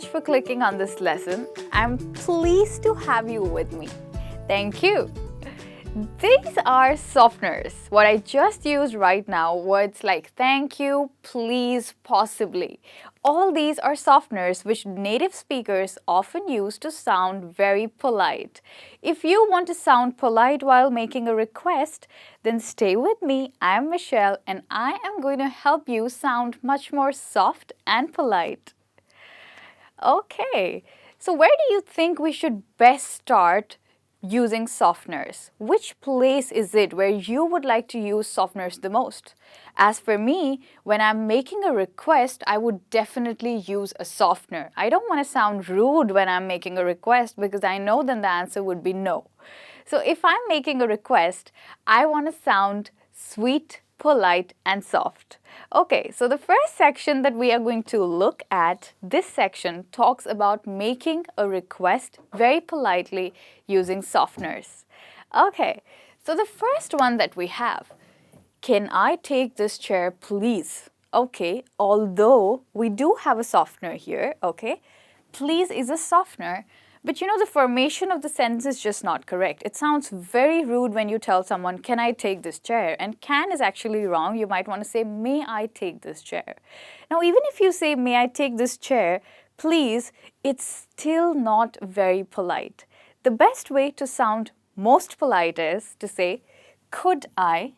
for clicking on this lesson. I'm pleased to have you with me. Thank you. These are softeners. What I just used right now, words like thank you, please, possibly. All these are softeners which native speakers often use to sound very polite. If you want to sound polite while making a request, then stay with me. I'm Michelle and I am going to help you sound much more soft and polite. Okay, so where do you think we should best start using softeners? Which place is it where you would like to use softeners the most? As for me, when I'm making a request, I would definitely use a softener. I don't want to sound rude when I'm making a request because I know then the answer would be no. So if I'm making a request, I want to sound sweet, polite and soft. Okay, so the first section that we are going to look at, this section talks about making a request very politely using softeners. Okay, so the first one that we have, can I take this chair please? Okay, although we do have a softener here, okay, please is a softener. But you know, the formation of the sentence is just not correct. It sounds very rude when you tell someone, can I take this chair? And can is actually wrong. You might want to say, may I take this chair? Now, even if you say, may I take this chair, please, it's still not very polite. The best way to sound most polite is to say, could I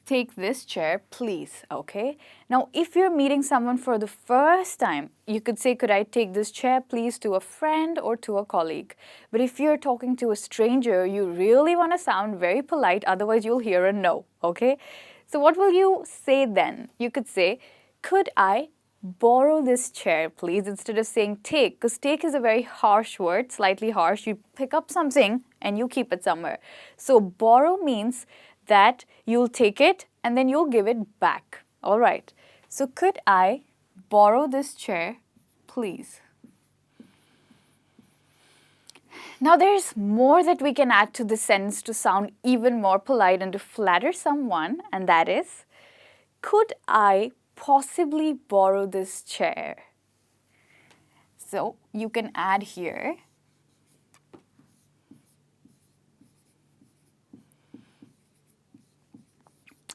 take this chair, please, okay? Now, if you're meeting someone for the first time, you could say, could I take this chair, please, to a friend or to a colleague. But if you're talking to a stranger, you really want to sound very polite, otherwise you'll hear a no, okay? So what will you say then? You could say, could I borrow this chair, please, instead of saying take, because take is a very harsh word, slightly harsh. You pick up something and you keep it somewhere. So borrow means that you'll take it and then you'll give it back. All right. So could I borrow this chair, please? Now there's more that we can add to this sentence to sound even more polite and to flatter someone, and that is, could I possibly borrow this chair? So you can add here,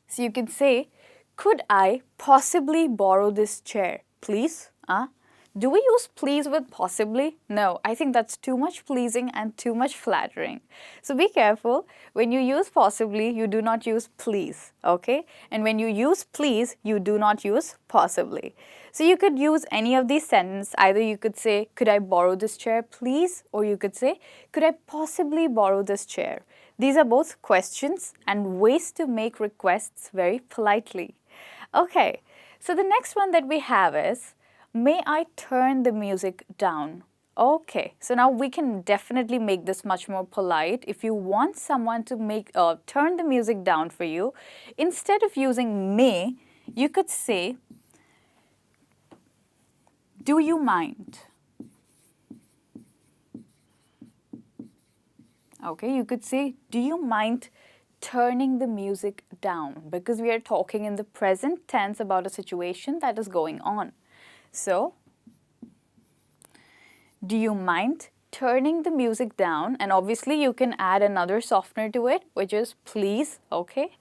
so you can say, could I possibly borrow this chair, please? Do we use please with possibly? No, I think that's too much pleasing and too much flattering. So be careful. When you use possibly, you do not use please, okay? And when you use please, you do not use possibly. So you could use any of these sentences. Either you could say, could I borrow this chair, please? Or you could say, could I possibly borrow this chair? These are both questions and ways to make requests very politely. Okay, so the next one that we have is, may I turn the music down? Okay, so now we can definitely make this much more polite. If you want someone to turn the music down for you, instead of using may, you could say, do you mind? Okay, you could say, do you mind turning the music down? Because we are talking in the present tense about a situation that is going on. So, do you mind turning the music down? And obviously you can add another softener to it, which is please, okay?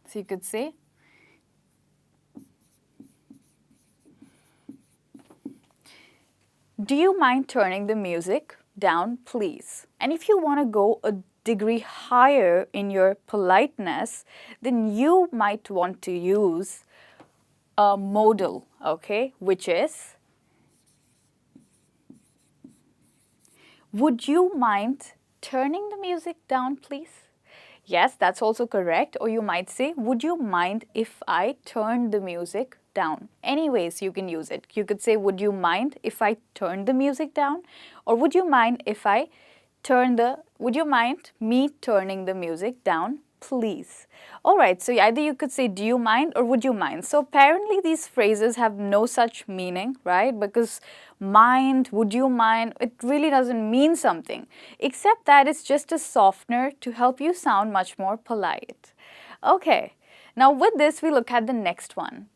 So you could say, do you mind turning the music down, please? And if you want to go a degree higher in your politeness, then you might want to use a modal, okay, which is, would you mind turning the music down, please? Yes, that's also correct. Or you might say, would you mind if I turn the music down? Anyways, you can use it. You could say, would you mind if I turn the music down? Or would you mind me turning the music down, please? All right, so either you could say, do you mind or would you mind? So apparently these phrases have no such meaning, right? Because mind, would you mind, it really doesn't mean something, except that it's just a softener to help you sound much more polite. Okay, now with this we look at the next one.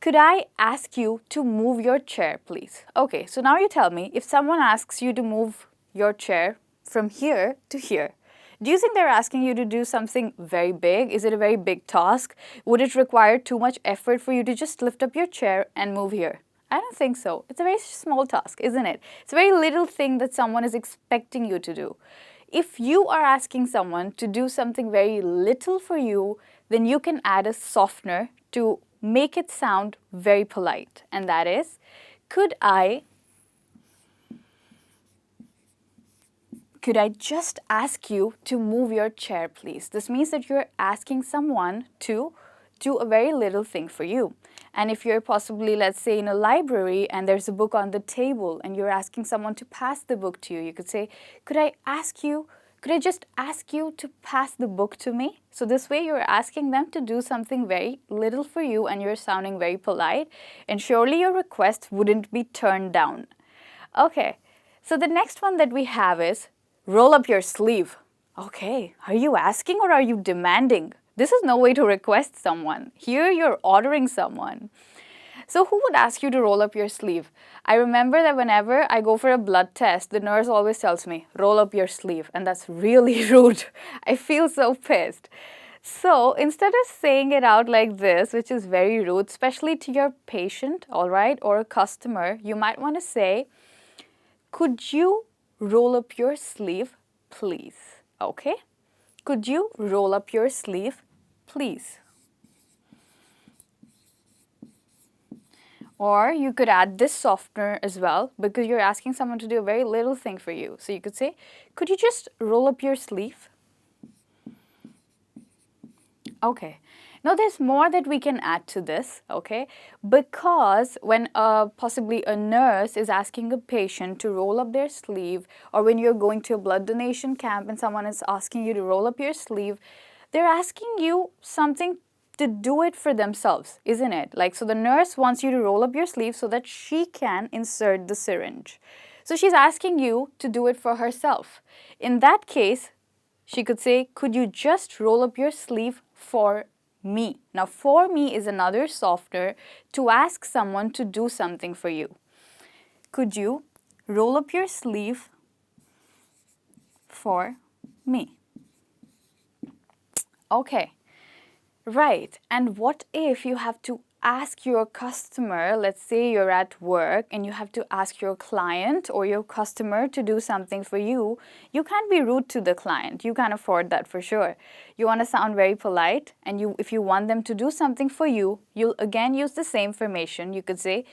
Could I ask you to move your chair, please? Okay, so now you tell me, if someone asks you to move your chair from here to here, do you think they're asking you to do something very big? Is it a very big task? Would it require too much effort for you to just lift up your chair and move here? I don't think so. It's a very small task, isn't it? It's a very little thing that someone is expecting you to do. If you are asking someone to do something very little for you, then you can add a softener to make it sound very polite. And that is, could I just ask you to move your chair, please? This means that you're asking someone to do a very little thing for you. And if you're possibly, let's say, in a library and there's a book on the table and you're asking someone to pass the book to you, you could say, could I just ask you to pass the book to me? So this way you're asking them to do something very little for you and you're sounding very polite, and surely your request wouldn't be turned down. Okay, so the next one that we have is roll up your sleeve. Okay, are you asking or are you demanding? This is no way to request someone. Here you're ordering someone. So who would ask you to roll up your sleeve? I remember that whenever I go for a blood test, the nurse always tells me, roll up your sleeve. And that's really rude. I feel so pissed. So instead of saying it out like this, which is very rude, especially to your patient, all right, or a customer, you might want to say, could you roll up your sleeve, please? Okay? Could you roll up your sleeve, please? Or you could add this softener as well, because you're asking someone to do a very little thing for you. So you could say, could you just roll up your sleeve? Okay. Now there's more that we can add to this, okay? Because when possibly a nurse is asking a patient to roll up their sleeve, or when you're going to a blood donation camp and someone is asking you to roll up your sleeve, they're asking you something to do it for themselves, isn't it? Like, so the nurse wants you to roll up your sleeve so that she can insert the syringe. So she's asking you to do it for herself. In that case, she could say, could you just roll up your sleeve for me? Now, for me is another softener to ask someone to do something for you. Could you roll up your sleeve for me? Okay. Right, and what if you have to ask your customer, let's say you're at work and you have to ask your client or your customer to do something for you, you can't be rude to the client. You can't afford that for sure. You want to sound very polite, and if you want them to do something for you, you'll again use the same formation. You could say,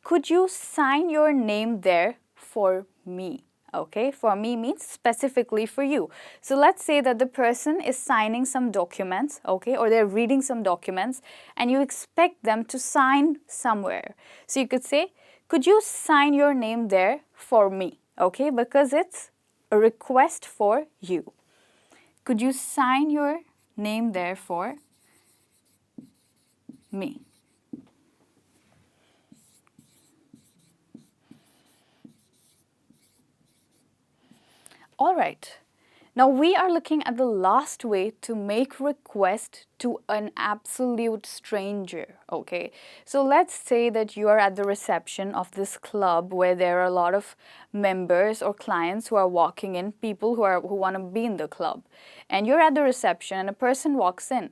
could you sign your name there for me? Okay, for me means specifically for you. So let's say that the person is signing some documents, okay, or they're reading some documents, and you expect them to sign somewhere. So you could say, could you sign your name there for me? Okay, because it's a request for you. Could you sign your name there for me? All right. Now we are looking at the last way to make request to an absolute stranger, okay? So let's say that you are at the reception of this club where there are a lot of members or clients who are walking in, people who want to be in the club. And you're at the reception and a person walks in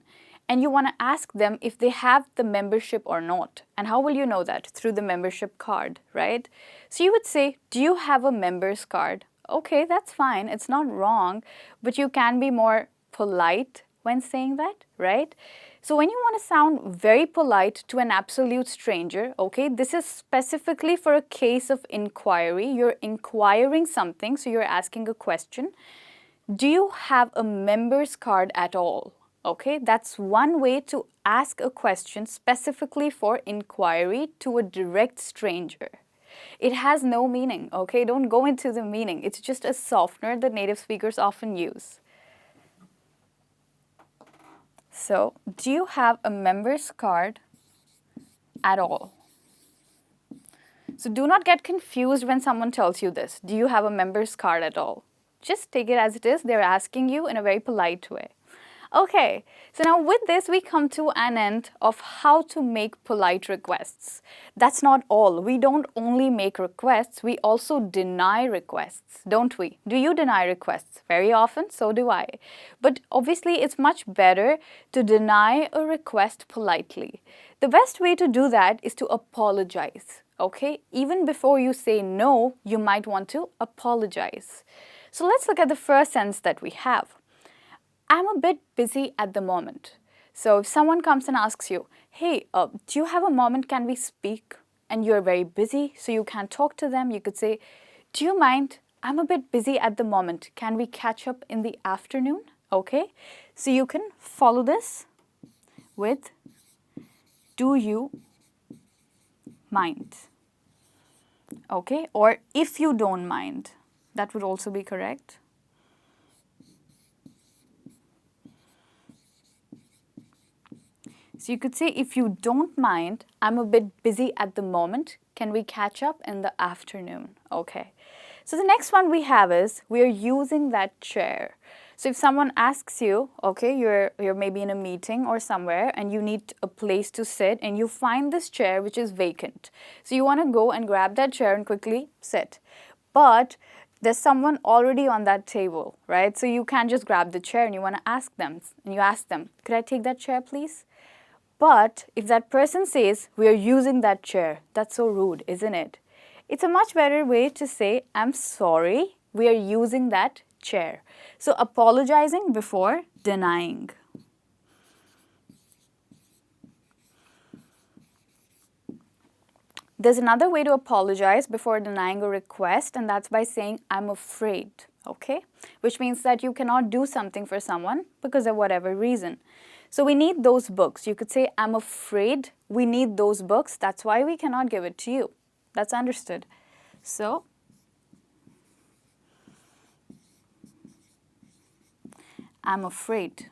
and you want to ask them if they have the membership or not. And how will you know that? Through the membership card, right? So you would say, do you have a member's card? Okay, that's fine. It's not wrong, but you can be more polite when saying that, right? So when you want to sound very polite to an absolute stranger, okay, this is specifically for a case of inquiry. You're inquiring something, so you're asking a question. Do you have a member's card at all? Okay, that's one way to ask a question specifically for inquiry to a direct stranger. It has no meaning, okay? Don't go into the meaning. It's just a softener that native speakers often use. So, do you have a member's card at all? So do not get confused when someone tells you this. Do you have a member's card at all? Just take it as it is. They're asking you in a very polite way. Okay, so now with this we come to an end of how to make polite requests. That's not all. We don't only make requests, we also deny requests, don't we? Do you deny requests? Very often, so do I. But obviously it's much better to deny a request politely. The best way to do that is to apologize, okay? Even before you say no, you might want to apologize. So let's look at the first sentence that we have. I'm a bit busy at the moment. So if someone comes and asks you, hey, do you have a moment, can we speak? And you're very busy, so you can't talk to them, you could say, do you mind? I'm a bit busy at the moment. Can we catch up in the afternoon? Okay, so you can follow this with, do you mind? Okay, or if you don't mind, that would also be correct. So you could say, if you don't mind, I'm a bit busy at the moment. Can we catch up in the afternoon? Okay. So the next one we have is, we are using that chair. So if someone asks you, okay, you're maybe in a meeting or somewhere and you need a place to sit and you find this chair which is vacant. So you want to go and grab that chair and quickly sit. But there's someone already on that table, right? So you can't just grab the chair and you want to ask them. And you ask them, could I take that chair, please? But if that person says, we are using that chair, that's so rude, isn't it? It's a much better way to say, I'm sorry, we are using that chair. So apologizing before denying. There's another way to apologize before denying a request, and that's by saying, I'm afraid, okay? Which means that you cannot do something for someone because of whatever reason. So we need those books. You could say, I'm afraid we need those books. That's why we cannot give it to you. That's understood. So, I'm afraid.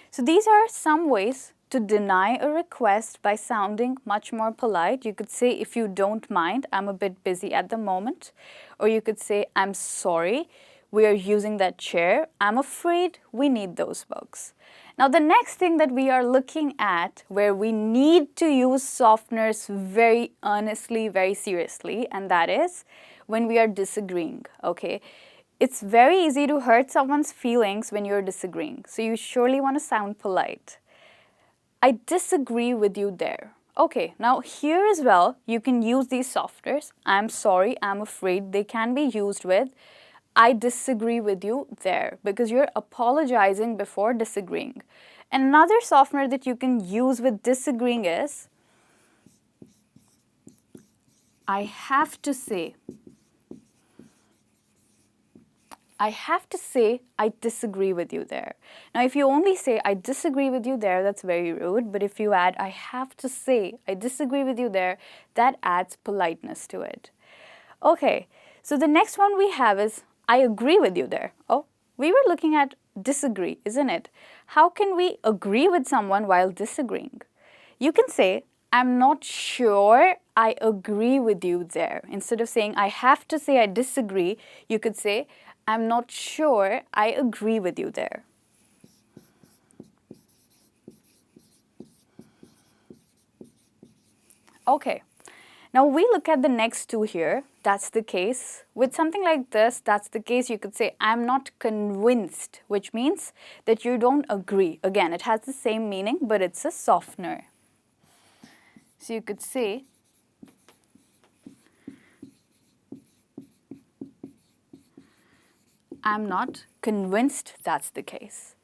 So these are some ways to deny a request by sounding much more polite. You could say, if you don't mind, I'm a bit busy at the moment. Or you could say, I'm sorry, we are using that chair. I'm afraid we need those books. Now the next thing that we are looking at, where we need to use softeners very earnestly, very seriously, and that is when we are disagreeing, okay? It's very easy to hurt someone's feelings when you're disagreeing, so you surely want to sound polite. I disagree with you there. Okay, now here as well, you can use these softeners. I'm sorry, I'm afraid. They can be used with, I disagree with you there, because you're apologizing before disagreeing. Another softener that you can use with disagreeing is, I have to say I disagree with you there. Now if you only say I disagree with you there, that's very rude, but if you add I have to say I disagree with you there, that adds politeness to it. Okay, so the next one we have is I agree with you there. Oh, we were looking at disagree, isn't it? How can we agree with someone while disagreeing? You can say, I'm not sure I agree with you there. Instead of saying, I have to say I disagree, you could say, I'm not sure I agree with you there. Okay. Now we look at the next two here. That's the case. With something like this, that's the case. You could say, I'm not convinced, which means that you don't agree. Again, it has the same meaning, but it's a softener. So you could say, I'm not convinced that's the case.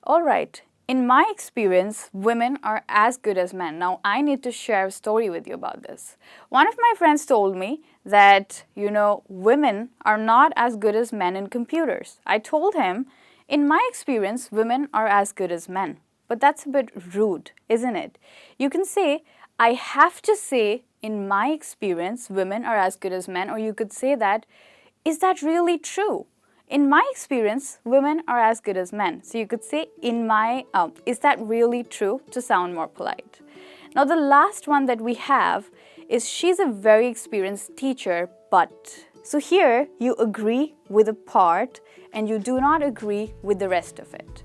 All right. In my experience, women are as good as men. Now, I need to share a story with you about this. One of my friends told me that, women are not as good as men in computers. I told him, in my experience, women are as good as men. But that's a bit rude, isn't it? You can say, I have to say, in my experience, women are as good as men. Or you could say that, is that really true? In my experience, women are as good as men. So you could say, is that really true, to sound more polite. Now the last one that we have is, she's a very experienced teacher, but. So here you agree with a part and you do not agree with the rest of it.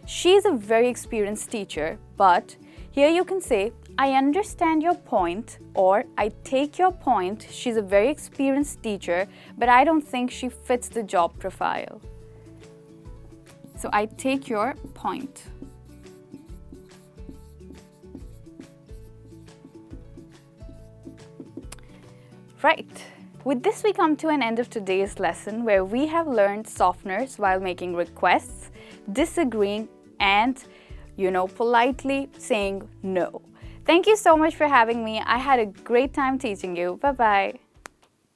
She's a very experienced teacher, but here you can say, I understand your point, or I take your point. She's a very experienced teacher, but I don't think she fits the job profile. So I take your point. Right. With this, we come to an end of today's lesson where we have learned softeners while making requests, disagreeing, and, politely saying no. Thank you so much for having me. I had a great time teaching you. Bye-bye.